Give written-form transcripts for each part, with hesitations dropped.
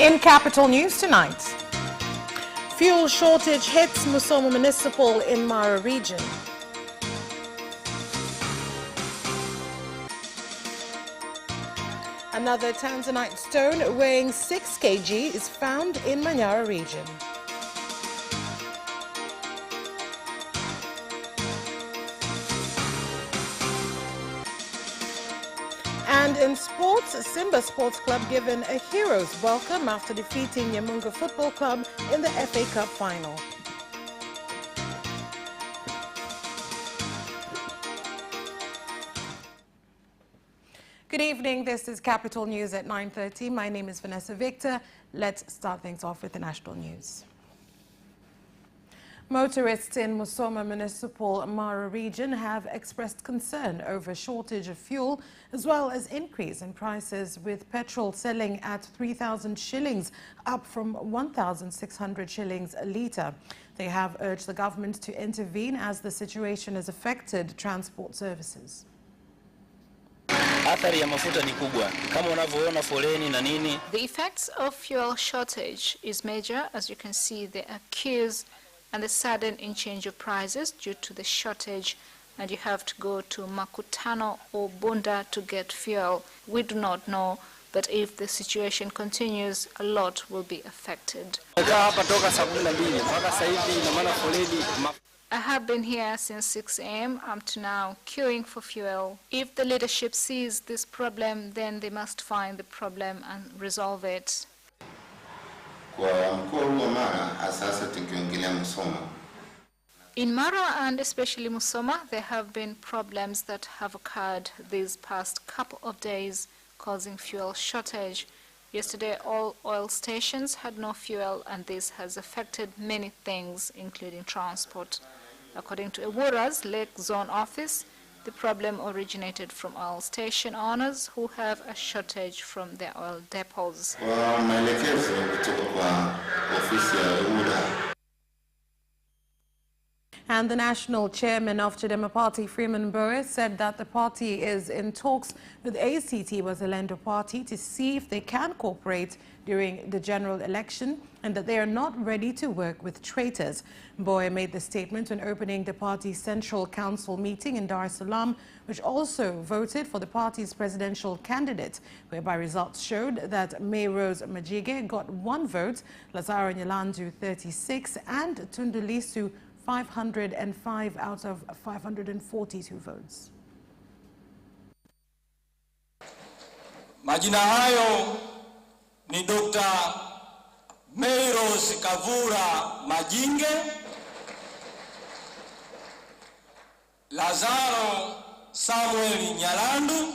In Capital News tonight, fuel shortage hits Musoma Municipal in Mara region. Another Tanzanite stone weighing 6 kg is found in Manyara region. And in sports, Simba Sports Club given a hero's welcome after defeating Nyamunga Football Club in the FA Cup final. Good evening, this is Capital News at 9:30. My name is Vanessa Victor. Let's start things off with the national news. Motorists in Musoma Municipal Mara region have expressed concern over shortage of fuel as well as increase in prices, with petrol selling at 3,000 shillings, up from 1,600 shillings a litre. They have urged the government to intervene as the situation has affected transport services. The effects of fuel shortage is major. As you can see, the queues and the sudden change of prices due to the shortage, and you have to go to Makutano or Bunda to get fuel. We do not know, but if the situation continues, a lot will be affected. I have been here since 6 a.m. up to now, queuing for fuel. If the leadership sees this problem, then they must find the problem and resolve it. In Mara and especially Musoma, there have been problems that have occurred these past couple of days, causing fuel shortage. Yesterday, all oil stations had no fuel, and this has affected many things, including transport. According to Ewura's Lake Zone office, the problem originated from oil station owners who have a shortage from their oil depots. And the national chairman of Chadema Party, Freeman Mbowe, said that the party is in talks with ACT Wazalendo Party to see if they can cooperate during the general election, and that they are not ready to work with traitors. Mbowe made the statement when opening the party's Central Council meeting in Dar es Salaam, which also voted for the party's presidential candidate, whereby results showed that May Rose Majige got 1 vote, Lazaro Nyalandu 36, and Tundu Lissu 505 out of 542 votes. Majina hayo ni Dr. May Rose Kavura Majinge, Lazaro Samuel Nyalandu.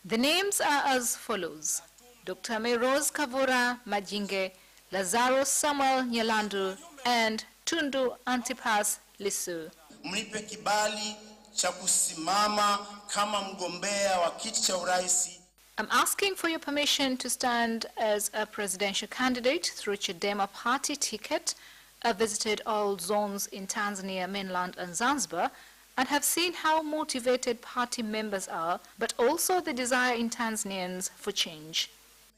The names are as follows: Dr. May Rose Kavura Majinge, Lazaro Samuel Nyalandu, and Tundu Antipas Lissu. Mnipe kibali cha kusimama kama mgombea wa kiti cha urais. I'm asking for your permission to stand as a presidential candidate through Chadema party ticket. I visited all zones in Tanzania, mainland and Zanzibar, and have seen how motivated party members are, but also the desire in Tanzanians for change.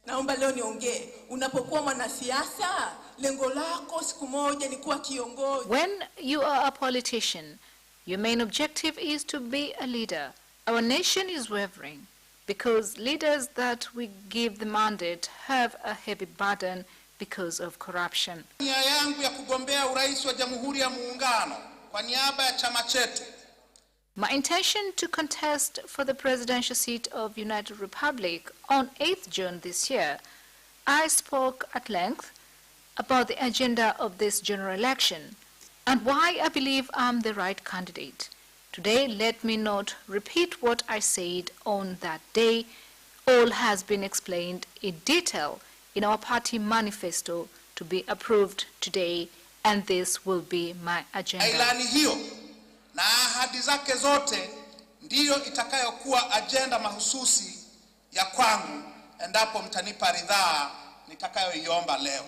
Naomba leo niongee, unapokuwa mwanasiasa, lengo lako siku moja ni kuwa kiongozi. When you are a politician, your main objective is to be a leader. Our nation is wavering because leaders that we give the mandate have a heavy burden because of corruption. Nia yangu ya kugombea urais wa Jamhuri ya Muungano kwa niaba ya chama chetu. My intention to contest for the presidential seat of United Republic on 8th June this year. I spoke at length about the agenda of this general election and why I believe I'm the right candidate. Today, let me not repeat what I said on that day. All has been explained in detail in our party manifesto to be approved today, and this will be my agenda. Ilani hiyo na ahadi zake zote ndiyo itakayokuwa agenda mahususi ya kwangu endapo mtanipa ridhaa nitakayoiomba leo.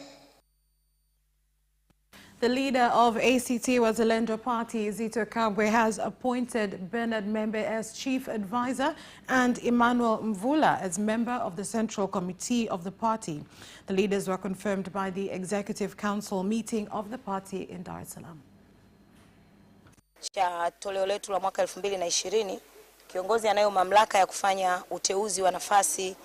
The leader of ACT Wazalendo Party, Zito Kabwe, has appointed Bernard Membe as chief advisor and Emmanuel Mvula as member of the Central Committee of the party. The leaders were confirmed by the Executive Council meeting of the party in Dar es Salaam. Cha toleo letu la mwaka 2020, kiongozi anayo mamlaka ya kufanya uteuzi wa nafasi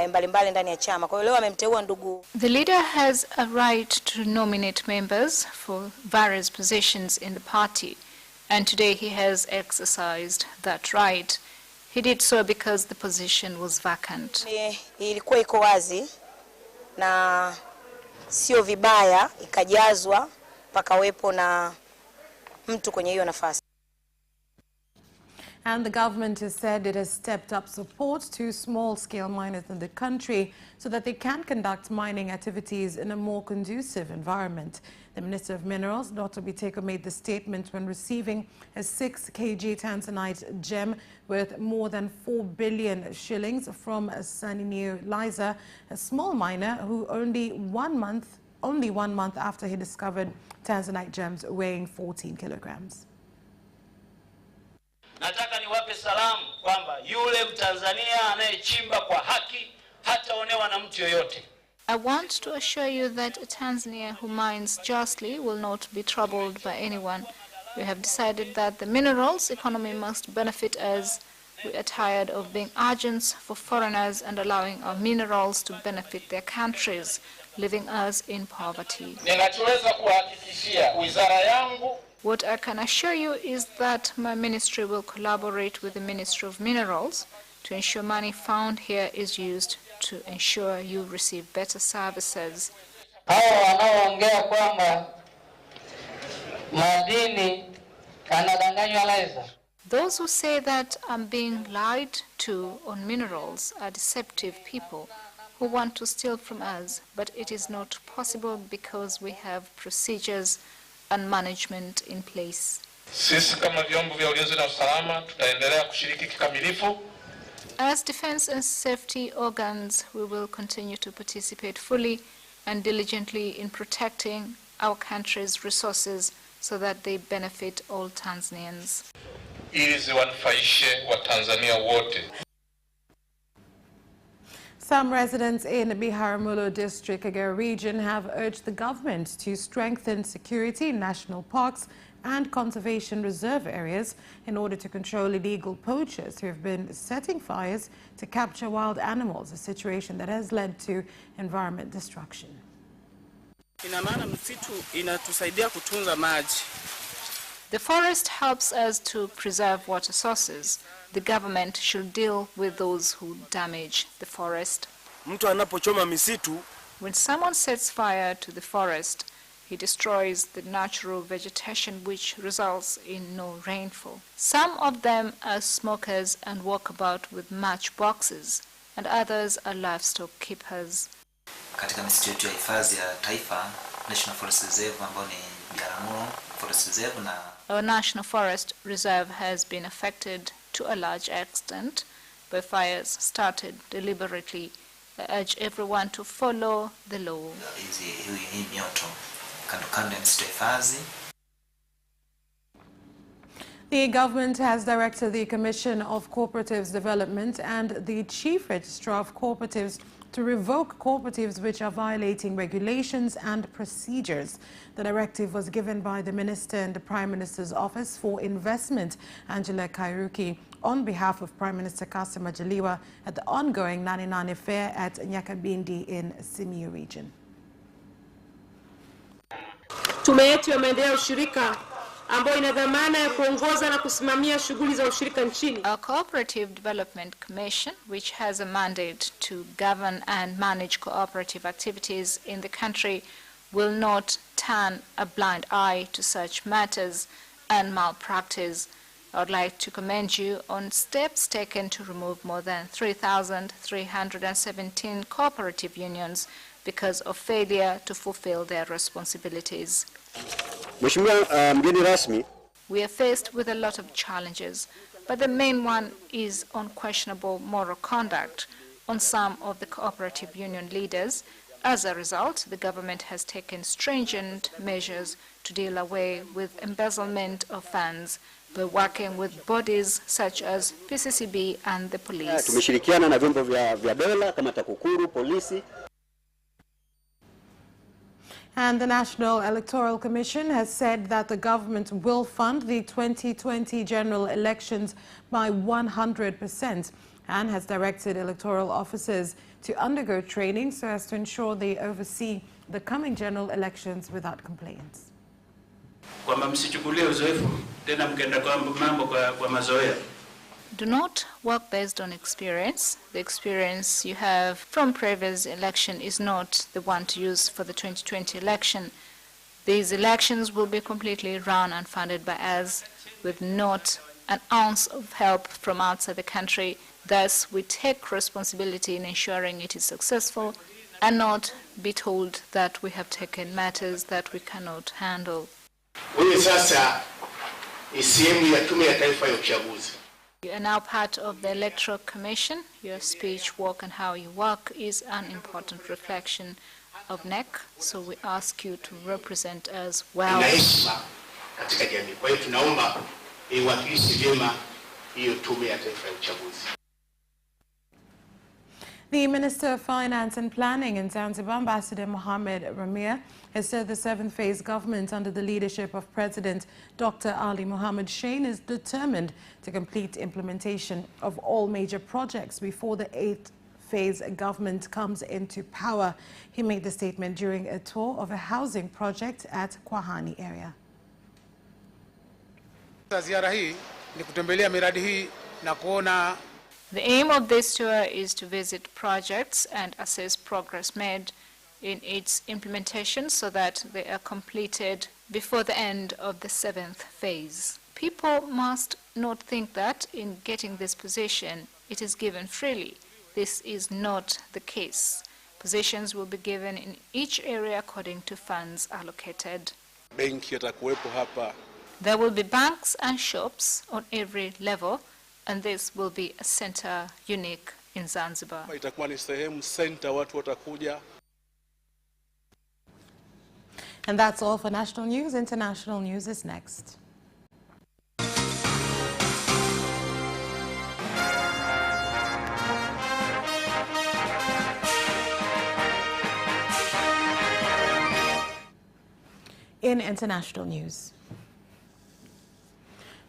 mbalimbali ndani ya chama. Kwa hiyo leo amemteua ndugu. The leader has a right to nominate members for various positions in the party, and today he has exercised that right. He did so because the position was vacant. Ilikuwa iko wazi na sio vibaya ikajazwa pakawepo na mtu kwenye hiyo nafasi. And the government has said it has stepped up support to small-scale miners in the country so that they can conduct mining activities in a more conducive environment. The Minister of Minerals, Dr. Biteko, made the statement when receiving a 6 kg Tanzanite gem worth more than 4 billion shillings from Saninio Liza, a small miner who only one month after he discovered Tanzanite gems weighing 14 kilograms. Nataka niwape salamu kwamba yule Mtanzania anayechimba kwa haki hataonewa na mtu yoyote. I want to assure you that a Tanzania who mines justly will not be troubled by anyone. We have decided that the minerals economy must benefit us. We are tired of being agents for foreigners and allowing our minerals to benefit their countries, leaving us in poverty. Ninachoweza kuhakikishia wizara yangu. What I can assure you is that my ministry will collaborate with the Ministry of Minerals to ensure money found here is used to ensure you receive better services. Hao wanaoongea kwamba madini anadanganywa Liza. Those who say that I'm being lied to on minerals are deceptive people who want to steal from us, but it is not possible because we have procedures and management in place. Sisi kama vyombo vya ulinzi na usalama tutaendelea kushiriki kikamilifu. As defense and safety organs, we will continue to participate fully and diligently in protecting our country's resources so that they benefit all Tanzanians. Ili ziwanufaishe Watanzania wote. Some residents in Biharamulo district, Kigoma region, have urged the government to strengthen security in national parks and conservation reserve areas in order to control illegal poachers who have been setting fires to capture wild animals, a situation that has led to environment destruction. Ina maana msitu inatusaidia kutunza maji. The forest helps us to preserve water sources. The government should deal with those who damage the forest. Mtu anapochoma misitu, when someone sets fire to the forest, he destroys the natural vegetation which results in no rainfall. Some of them are smokers and walk about with matchboxes, and others are livestock keepers. Katika misitu yetu ya hifadhi ya taifa, National Forest Reserve ambao ni Biharamulo Forest Reserve na our National Forest Reserve has been affected to a large extent by fires started deliberately. I urge everyone to follow the law. The government has directed the Commission of Cooperatives Development and the Chief Registrar of Cooperatives to revoke cooperatives which are violating regulations and procedures. The directive was given by the Minister in the Prime Minister's Office for Investment, Angela Kairuki, on behalf of Prime Minister Kassim Majaliwa at the ongoing 99 Fair at Nyakabindi in Simiyu region. Tume yetu ya maendeleo ya ushirika ambayo ina dhamana ya kuongoza na kusimamia shughuli za ushirika nchini. Our Cooperative Development Commission, which has a mandate to govern and manage cooperative activities in the country, will not turn a blind eye to such matters and malpractice. I would like to commend you on steps taken to remove more than 3,317 cooperative unions because of failure to fulfill their responsibilities. Mheshimiwa mgeni rasmi, we are faced with a lot of challenges, but the main one is unquestionable moral conduct on some of the cooperative union leaders As a result, the government has taken stringent measures to deal away with embezzlement of funds by working with bodies such as PCCB and the police. Tumeshirikiana na vyombo vya dola kama TAKUKURU, polisi. And the National Electoral Commission has said that the government will fund the 2020 general elections by 100% and has directed electoral officers to undergo training so as to ensure they oversee the coming general elections without complaints. Do not work based on experience. The experience you have from previous election is not the one to use for the 2020 election. These elections will be completely run and funded by us with not an ounce of help from outside the country. Thus, we take responsibility in ensuring it is successful and not be told that we have taken matters that we cannot handle. You are now part of the Electoral Commission. Your speech, work, and how you work is an important reflection of NEC, so we ask you to represent us well. The Minister of Finance and Planning in Zanzibar, Ambassador Mohamed Ramir, has said the 7th phase government under the leadership of President Dr. Ali Mohammed Shein is determined to complete implementation of all major projects before the 8th phase government comes into power. He made the statement during a tour of a housing project at Kwahani area. The aim of this tour is to visit projects and assess progress made in its implementation so that they are completed before the end of the 7th phase. People must not think that in getting this position, it is given freely. This is not the case. Positions will be given in each area according to funds allocated. There will be banks and shops on every level, and this will be a center unique in Zanzibar. And that's all for national news. International news is next. In international news,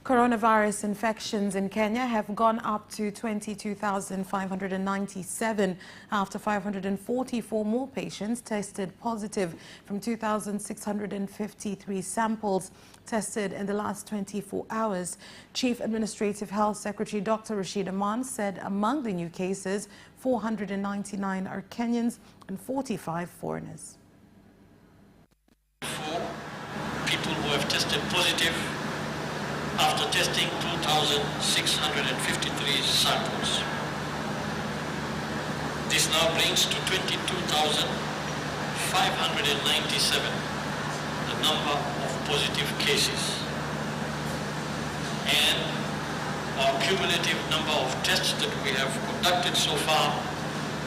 coronavirus infections in Kenya have gone up to 22,597 after 544 more patients tested positive from 2,653 samples tested in the last 24 hours. Chief Administrative Health Secretary Dr. Rashid Aman said among the new cases, 499 are Kenyans and 45 foreigners. People who have tested positive after testing 2,653 samples. This now brings to 22,597 the number of positive cases. And our cumulative number of tests that we have conducted so far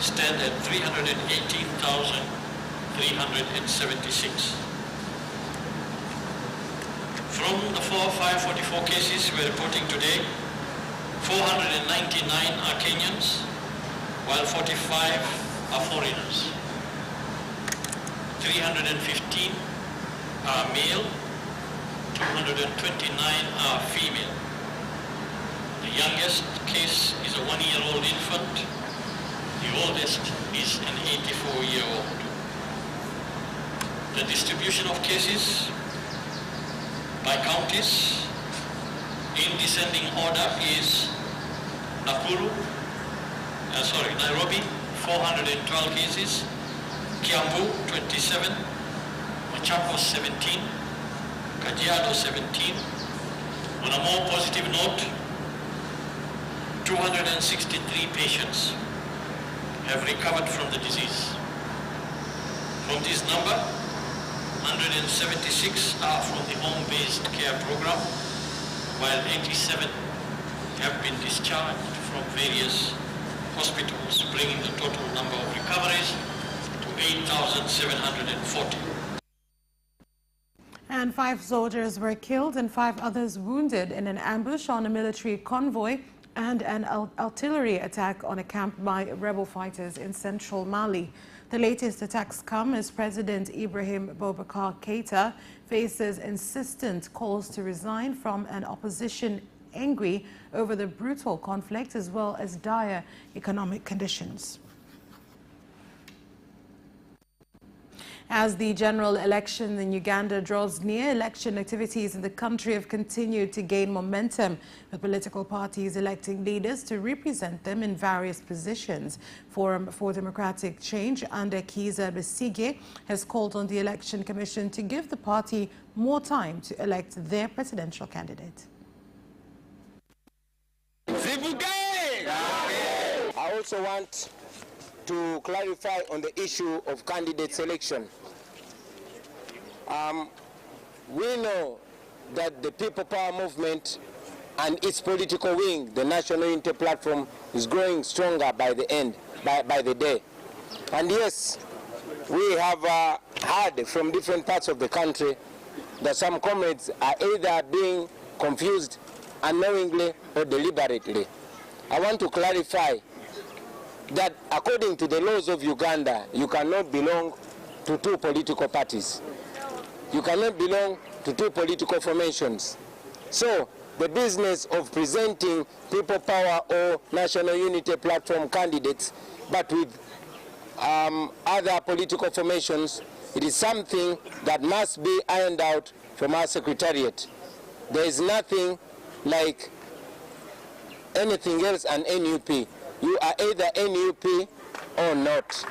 stand at 318,376. From the 544 cases we're reporting today, 499 are Kenyans, while 45 are foreigners. 315 are male, 229 are female. The youngest case is a 1-year-old infant. The oldest is an 84-year-old. The distribution of cases by counties in descending order is Nairobi 412 cases, Kiambu 27, Machakos 17, Kajiado 17. On a more positive note, 263 patients have recovered from the disease. From this number, 176 are from the home-based care program, while 87 have been discharged from various hospitals, bringing the total number of recoveries to 8,000. 1,740. And 5 soldiers were killed and 5 others wounded in an ambush on a military convoy and an artillery attack on a camp by rebel fighters in central Mali. The latest attacks come as President Ibrahim Boubacar Keïta faces insistent calls to resign from an opposition angry over the brutal conflict as well as dire economic conditions. As the general election in Uganda draws near, election activities in the country have continued to gain momentum, with political parties electing leaders to represent them in various positions. Forum for Democratic Change under Kizza Besigye has called on the Election Commission to give the party more time to elect their presidential candidate. I also want to clarify on the issue of candidate selection. We know that the People Power Movement and its political wing, the National Unity Platform, is growing stronger by the day. And yes, we have heard from different parts of the country that some comrades are either being confused unknowingly or deliberately. I want to clarify that according to the laws of Uganda, you cannot belong to 2 political parties. You cannot belong to 2 political formations. So the business of presenting People Power or National Unity Platform candidates, but with other political formations, it is something that must be ironed out from our Secretariat. There is nothing like anything else an NUP. You are either NUP or not.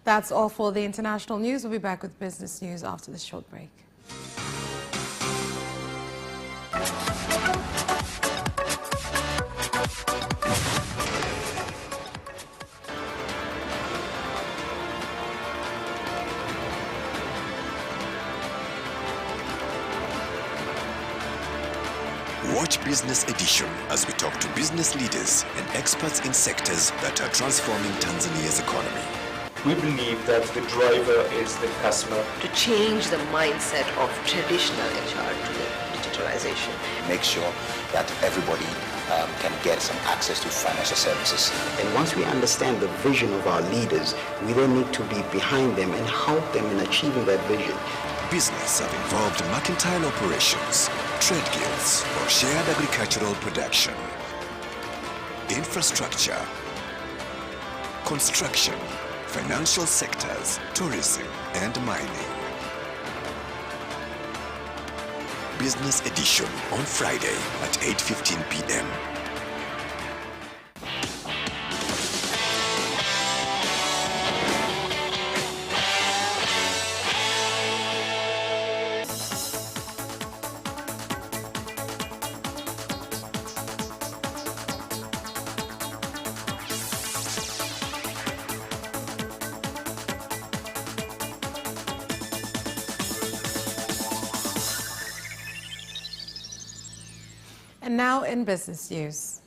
That's all for the international news. We'll be back with business news after this short break. Watch Business Edition as we talk to business leaders and experts in sectors that are transforming Tanzania's economy. We believe that the driver is the customer. To change the mindset of traditional HR to the digitalization. Make sure that everybody can get some access to financial services. And once we understand the vision of our leaders, we then need to be behind them and help them in achieving that vision. Business have involved mercantile operations, trade guilds, or shared agricultural production, infrastructure, construction, financial sectors, tourism, and mining. Business Edition on Friday at 8:15 p.m. And now in business news.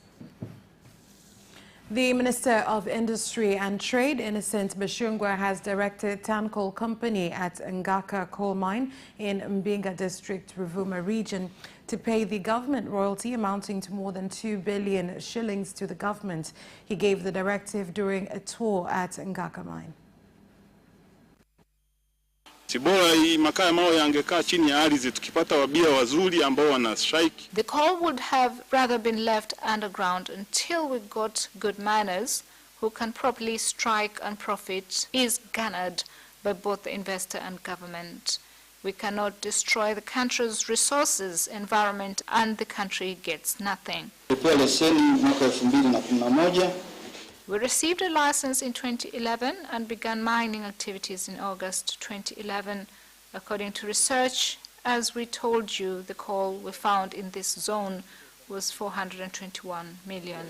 The Minister of Industry and Trade, Innocent Bashungwa, has directed Tancoal Company at Ngaka Coal Mine in Mbinga District, Ruvuma Region, to pay the government royalty amounting to more than 2 billion shillings to the government. He gave the directive during a tour at Ngaka Mine. The coal would have rather been left underground until we got good miners who can properly strike, and profit is garnered by both the investor and government. We cannot destroy the country's resources, environment, and the country gets nothing. We received a license in 2011 and began mining activities in August 2011. According to research, as we told you, the coal we found in this zone was 421 million.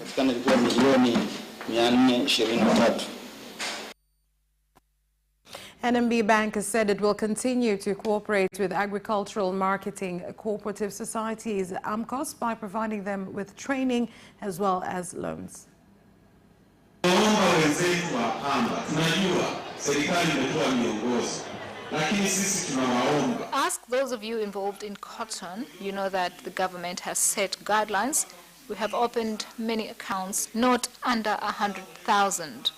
NMB Bank has said it will continue to cooperate with agricultural marketing cooperative societies, AMCOS, by providing them with training as well as loans. Naomba wenzetu wa Pamba, tunajua serikali imetoa miongozo, lakini sisi tunawaomba. Ask those of you involved in cotton, you know that the government has set guidelines. We have opened many accounts, not under 100,000,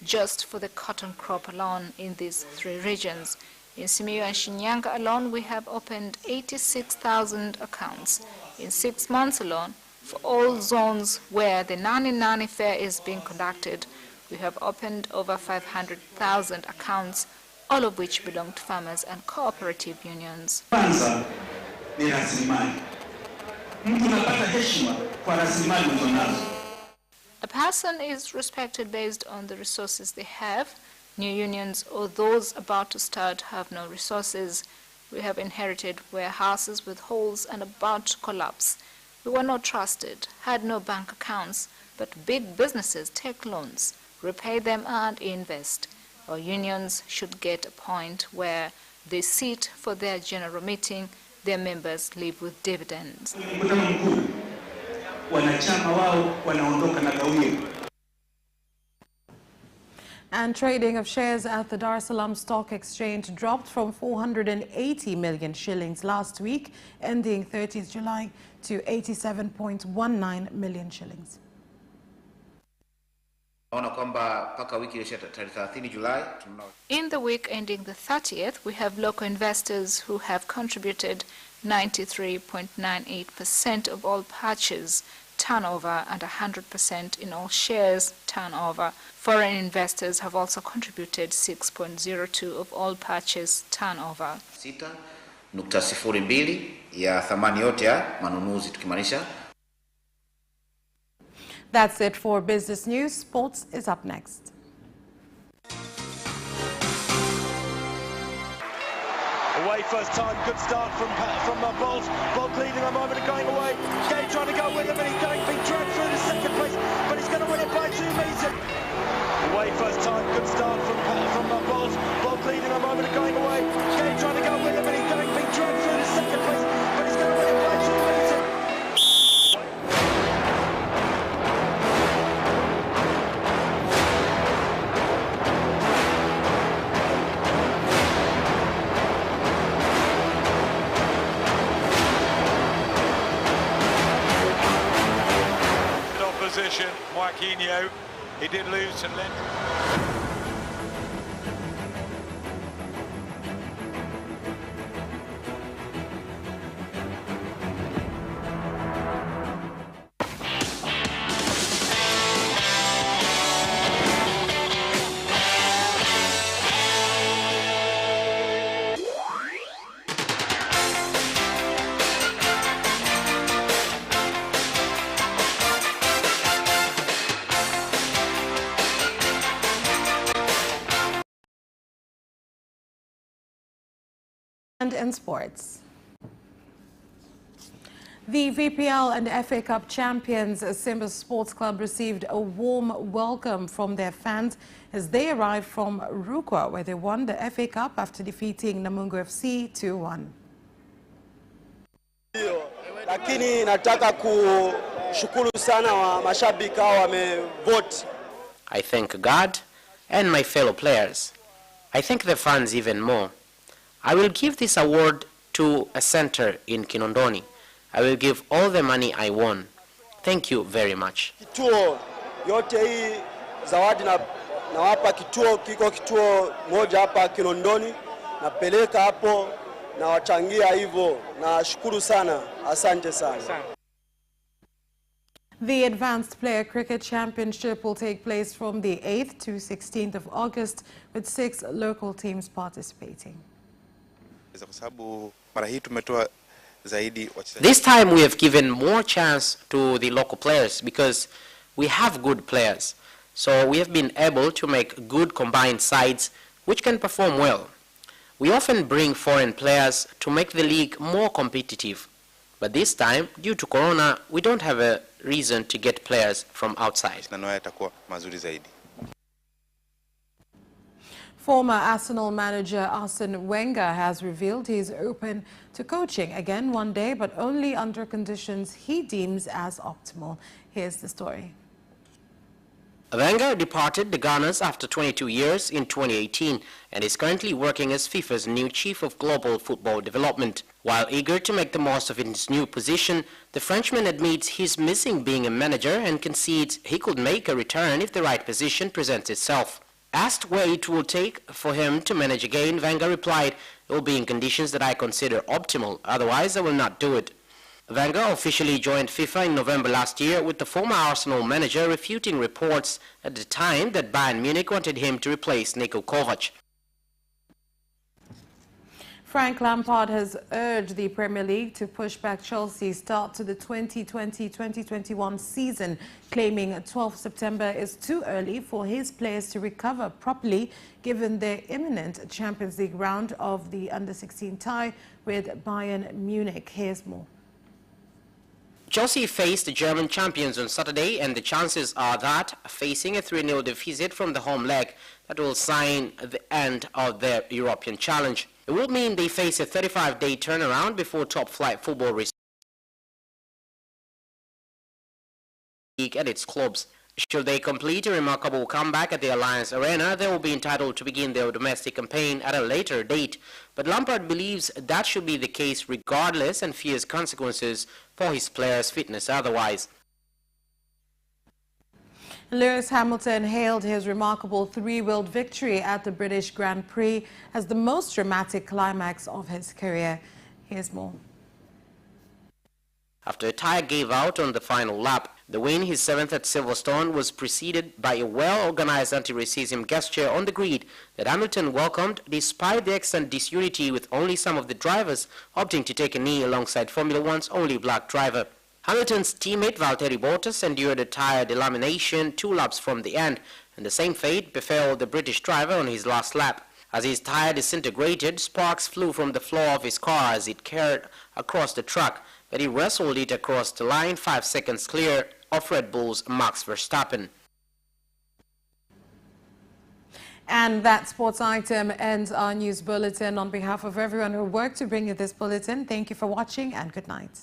just for the cotton crop alone in these 3 regions. In Simiyu and Shinyanga alone, we have opened 86,000 accounts. In 6 months alone, for all zones where the Nani fair is being conducted, we have opened over 500,000 accounts, all of which belong to farmers and cooperative unions. Kwanza ni rasilimali. Mtu anapata heshima kwa rasilimali unazonazo. A person is respected based on the resources they have. New unions or those about to start have no resources. We have inherited warehouses with holes and about to collapse. We were not trusted, had no bank accounts, but big businesses take loans, repay them and invest. Our unions should get a point where they sit for their general meeting, their members live with dividends. And trading of shares at the Dar es Salaam Stock Exchange dropped from 480 million shillings last week, ending 30th July, to 87.19 million shillings. In the week ending the 30th, we have local investors who have contributed 93.98% of all purchase turnover and 100% in all shares turnover. Foreign investors have also contributed 6.02% of all purchase turnover. 6.02 ya thamani yote ya manunuzi tukimaanisha. That's it for business news. Sports is up next. Away first time, good start from Bolt. Bolt leading a moment and going away. Gay trying to go with him and he's going to be dragged through the second place, but he's going to win it by 2 meters. Away first time, good start from Bolt. Bolt leading a moment and going away. Gay trying to go with him and he's going to be dragged through the second place, but he's going to win it by 2 meters. Opposition, Joaquinho, he did lose to Lynn. And in sports. The VPL and FA Cup champions Simba Sports Club received a warm welcome from their fans as they arrived from Rukwa, where they won the FA Cup after defeating Namungo FC 2-1. Lakini nataka kushukuru sana wa mashabiki hao wamevote. I thank God and my fellow players. I thank the fans even more. I will give this award to a center in Kinondoni. I will give all the money I won. Thank you very much. Kituo yote hii zawadi na wapa kituo, kiko kituo moja hapa Kinondoni, napeleka hapo na wachangia hivyo, na shukuru sana, asante sana. The Advanced Player Cricket Championship will take place from the 8th to 16th of August with 6 local teams participating. This time we have given more chance to the local players because we have good players. So we have been able to make good combined sides which can perform well. We often bring foreign players to make the league more competitive. But this time, due to Corona, we don't have a reason to get players from outside. Former Arsenal manager Arsene Wenger has revealed he is open to coaching again one day, but only under conditions he deems as optimal. Here's the story. Wenger departed the Gunners after 22 years in 2018 and is currently working as FIFA's new Chief of Global Football Development. While eager to make the most of his new position, the Frenchman admits he's missing being a manager and concedes he could make a return if the right position presents itself. Asked what it will take for him to manage again, Wenger replied, "It will be in conditions that I consider optimal, otherwise I will not do it." Wenger officially joined FIFA in November last year, with the former Arsenal manager refuting reports at the time that Bayern Munich wanted him to replace Niko Kovac. Frank Lampard has urged the Premier League to push back Chelsea's start to the 2020-2021 season, claiming 12 September is too early for his players to recover properly given their imminent Champions League round of the Under-16 tie with Bayern Munich. Here's more. Chelsea faced the German champions on Saturday, and the chances are that, facing a 3-0 deficit from the home leg, that will sign the end of their European challenge. It will mean they face a 35-day turnaround before top-flight football resumes at its clubs. Should they complete a remarkable comeback at the Allianz Arena, they will be entitled to begin their domestic campaign at a later date. But Lampard believes that should be the case regardless and fears consequences for his players' fitness otherwise. Lewis Hamilton hailed his remarkable three-wheeled victory at the British Grand Prix as the most dramatic climax of his career. Here's more. After a tyre gave out on the final lap, the win, his 7th at Silverstone, was preceded by a well-organized anti-racism gesture on the grid that Hamilton welcomed despite the extent disunity, with only some of the drivers opting to take a knee alongside Formula One's only black driver. Hamilton's teammate Valtteri Bottas endured a tyre delamination 2 laps from the end, and the same fate befell the British driver on his last lap. As his tyre disintegrated, sparks flew from the floor of his car as it carried across the track, but he wrestled it across the line 5 seconds clear of Red Bull's Max Verstappen. And that sports item ends our news bulletin. On behalf of everyone who worked to bring you this bulletin, thank you for watching and good night.